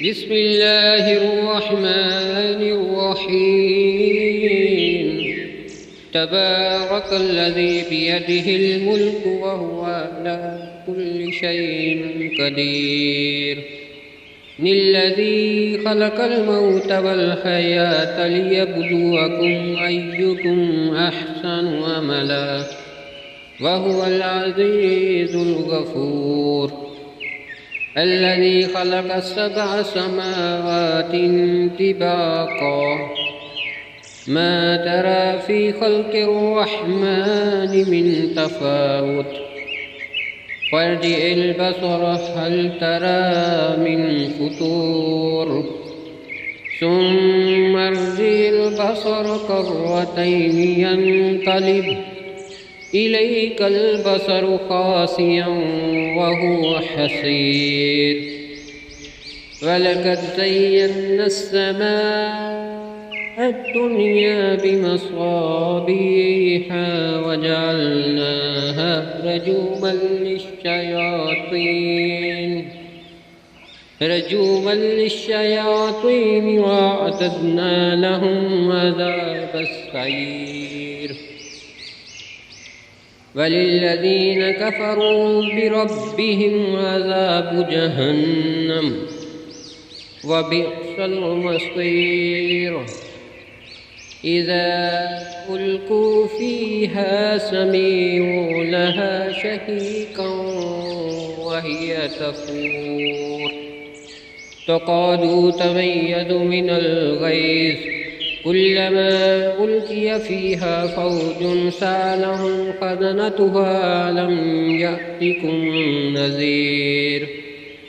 بسم الله الرحمن الرحيم. تبارك الذي بيده الملك وهو على كل شيء قدير. الذي خلق الموت والحياة ليبلوكم أيكم أحسن عملا وهو العزيز الغفور. الذي خلق 7 سماوات طباقا ما ترى في خلق الرحمن من تفاوت فارجع البصر هل ترى من فطور ثم ارجع البصر كرتين ينقلب إليك البصر خاسئا وهو حسير. ولقد زينا السماء الدنيا بمصابيح وجعلناها رجوما للشياطين وأعتدنا لهم عذاب السعير. وللذين كفروا بربهم عذاب جهنم وبئس المصير. إذا ألقوا فيها سمعوا لها شهيقا وهي تفور تكاد تميز من الغيظ كلما ألقي فيها فوج سألهم خزنتها ألم يأتكم نذير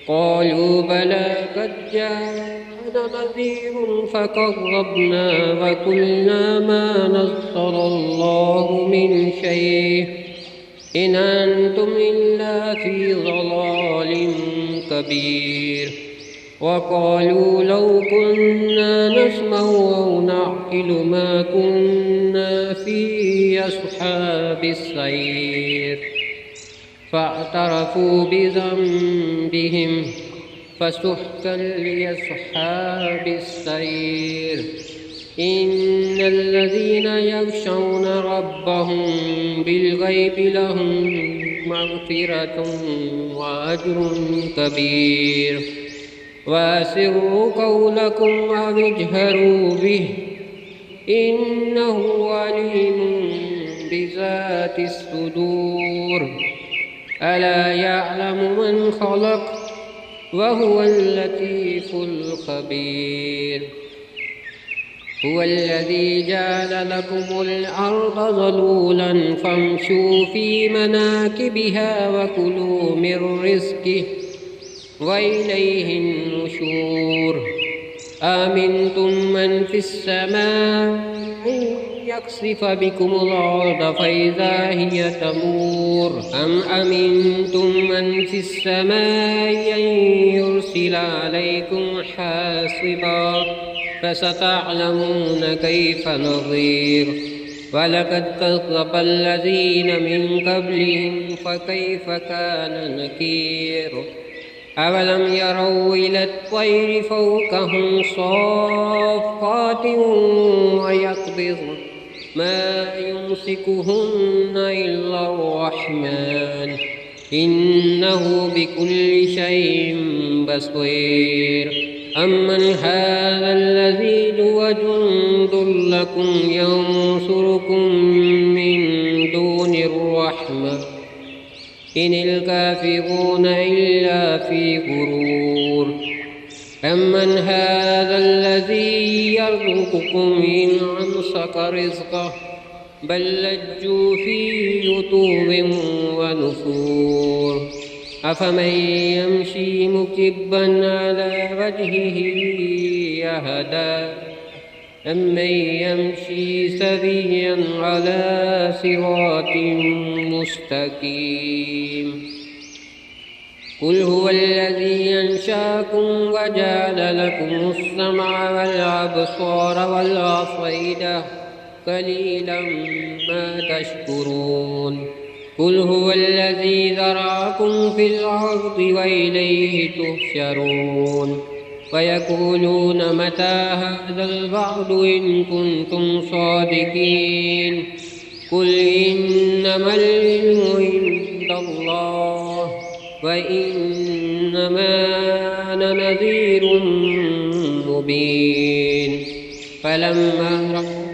قالوا بلى قد جاءنا نذير فكذبنا وقلنا ما نزل الله من شيء إن أنتم إلا في ضلال كبير. وقالوا لو كنا نسمع أو نعقل ما كنا في أصحاب السعير فاعترفوا بذنبهم فسحقا لأصحاب السعير. إن الذين يخشون ربهم بالغيب لهم مغفرة وأجر كبير. وأسروا قولكم أو اجهروا به إنه عليم بذات الصدور. ألا يعلم من خلق وهو اللطيف الخبير. هو الذي جعل لكم الأرض ذلولا فامشوا في مناكبها وكلوا من رزقه وإليه النشور. آمنتم من في السماء أن يخسف بكم الأرض فإذا هي تمور أم أمنتم من في السماء أن يرسل عليكم حاصبا فستعلمون كيف نظير. ولقد كذب الذين من قبلهم فكيف كان نكير. أولم يروا إلى الطير فوقهم صافات ويقبضن ما يمسكهن إلا الرحمن إنه بكل شيء بصير. أمن هذا الذي هو جند لكم ينصركم من دون الرحمن إن الكافرون إلا في غرور. أمن هذا الذي يرزقكم إن أمسك رزقه بل لجوا في عتو ونفور. أفمن يمشي مكبا على وجهه أهدى أمن يمشي سويا على صراط مستقيم. قل هو الذي أنشأكم وجعل لكم السمع والأبصار والأفئدة قليلا ما تشكرون. قل هو الذي ذرأكم في الأرض وإليه تحشرون. ويقولون متى هذا الوعد إن كنتم صادقين قل إنما العلم عند الله وإنما أنا نذير مبين فلما رأوا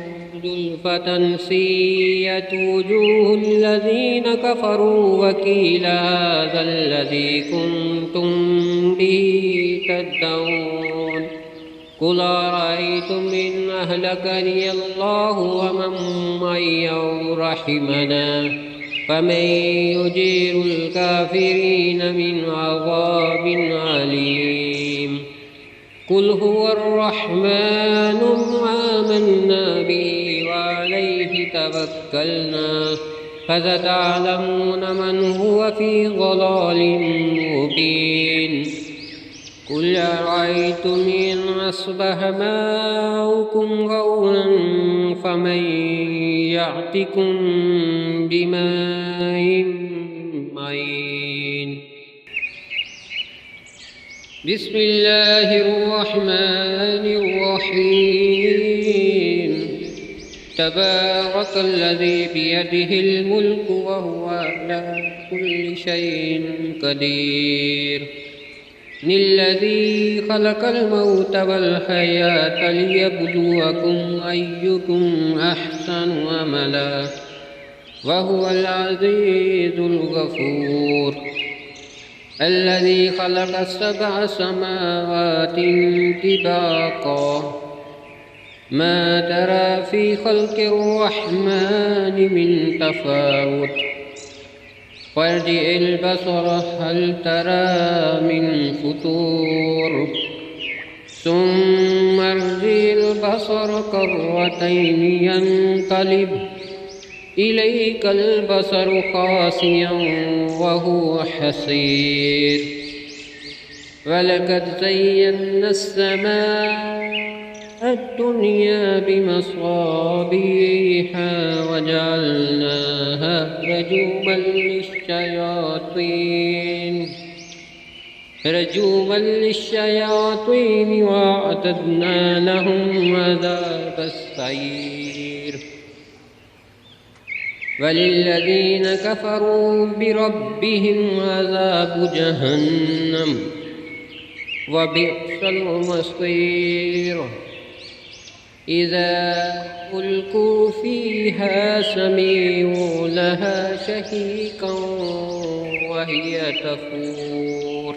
زلفة سيئت وجوه الذين كفروا وقيل هذا الذي كنتم به تدعون قل أرأيتم إن أهلكني الله ومن معي أو رحمنا فمن يجير الكافرين من عذاب أليم قل هو الرحمن آمنا به وعليه توكلنا فستعلمون من هو في ضلال مبين قل أرأيتم إن أصبح ماؤكم غورا فمن يأتكم بماء معين بسم الله الرحمن الرحيم تبارك الذي بيده الملك وهو على كل شيء قدير الذي خلق الموت والحياة ليبلوكم أيكم أحسن عملا وهو العزيز الغفور الذي خلق 7 سماوات طباقا ما ترى في خلق الرحمن من تفاوت فارجع البصر هل ترى من فطور ثم ارجع البصر كرتين ينقلب إليك البصر خاسئا وهو حسير ولقد زينا السماء الدنيا بمصابيح وجعلناها رجوما للشياطين وأعتدنا لهم عذاب السعير وللذين كفروا بربهم عذاب جهنم وبئس المصير إذا ألقوا فيها سمعوا لها شهيقا وهي تفور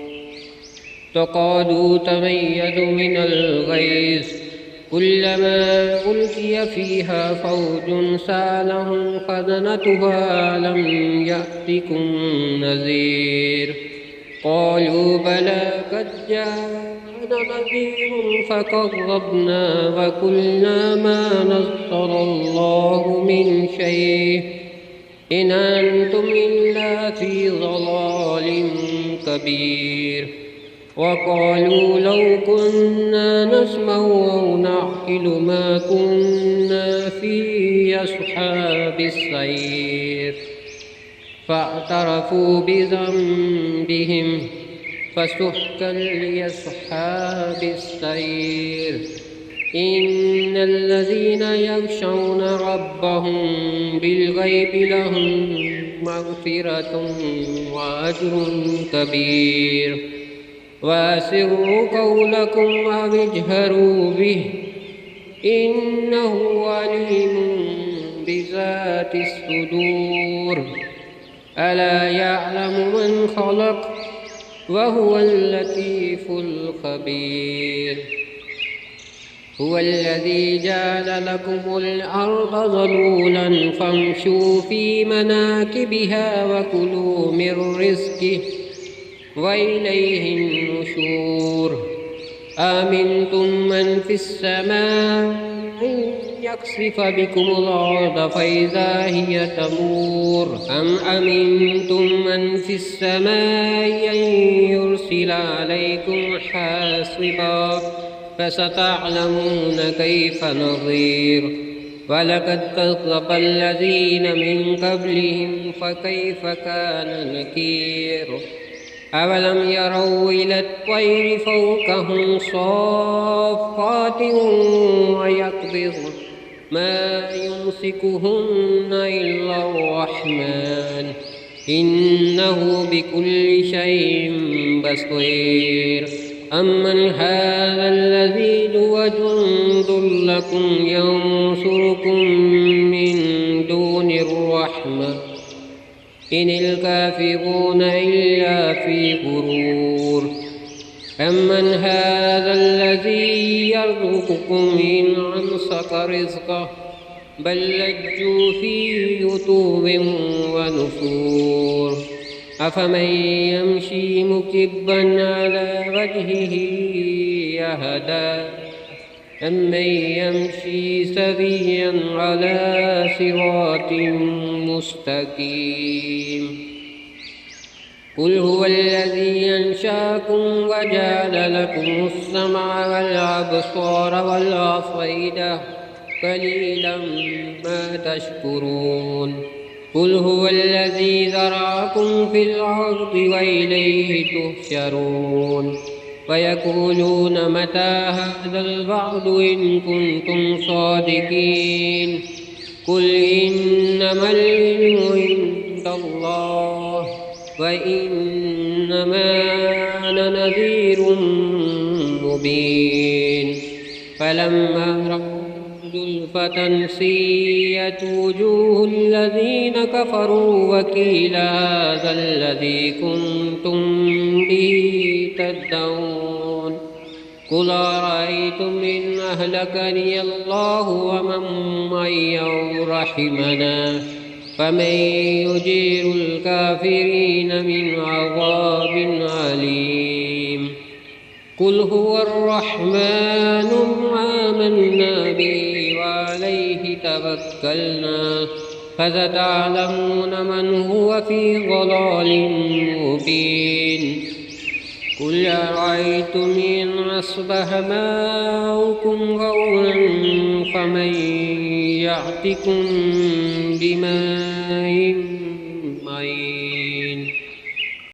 تكاد تميز من الغيظ كلما ألقي فيها فوج سألهم خزنتها ألم يأتكم نذير قالوا بلى قد جاءنا نذير فكذبنا وقلنا ما نزل الله من شيء إن أنتم إلا في ضلال كبير وقالوا لو كنا نسمع أو نعقل ما كنا في أصحاب السعير فاعترفوا بذنبهم فسحقا لأصحاب السعير إن الذين يخشون ربهم بالغيب لهم مغفرة وأجر كبير وأسروا قولكم أو اجهروا به إنه عليم بذات الصدور ألا يعلم من خلق وهو اللطيف الخبير هو الذي جعل لكم الأرض ذلولا فامشوا في مناكبها وكلوا من رزقه وإليه النشور آمنتم من في السماء أن يخسف بكم الأرض فإذا هي تمور أم أمنتم من في السماء أن يرسل عليكم حاصبا فستعلمون كيف نظير ولقد كذب الذين من قبلهم فكيف كان نكير أولم يروا إلى الطير فوقهم صافات ويقبضن ما يمسكهن إلا الرحمن إنه بكل شيء بصير أمن هذا الذي هو جند لكم ينصركم من دون الرحمن إن الكافرون إلا في غرور أمن هذا الذي يرزقكم إن أمسك رزقه بل لجوا في عتو ونفور أفمن يمشي مكبا على وجهه أهدى أمن يمشي سويا على صراط مستقيم قل هو الذي أنشأكم وجعل لكم السمع والأبصار والأفئدة قليلا ما تشكرون قل هو الذي ذرأكم في الأرض وإليه تحشرون ويقولون متى هذا الوعد إن كنتم صادقين قل إنما العلم عند الله وإنما أنا نذير مبين فلما رأوا زلفة سيئت وجوه الذين كفروا وقيل هذا الذي كنتم به تدعون قل أرأيتم إن أهلكني الله ومن معي أو رحمنا فمن يجير الكافرين من عذاب أليم قل هو الرحمن آمنا به وعليه توكلنا فستعلمون من هو في ضلال مبين قل أرأيتم إن أصبح ماؤكم غورا فمن يأتكم بماء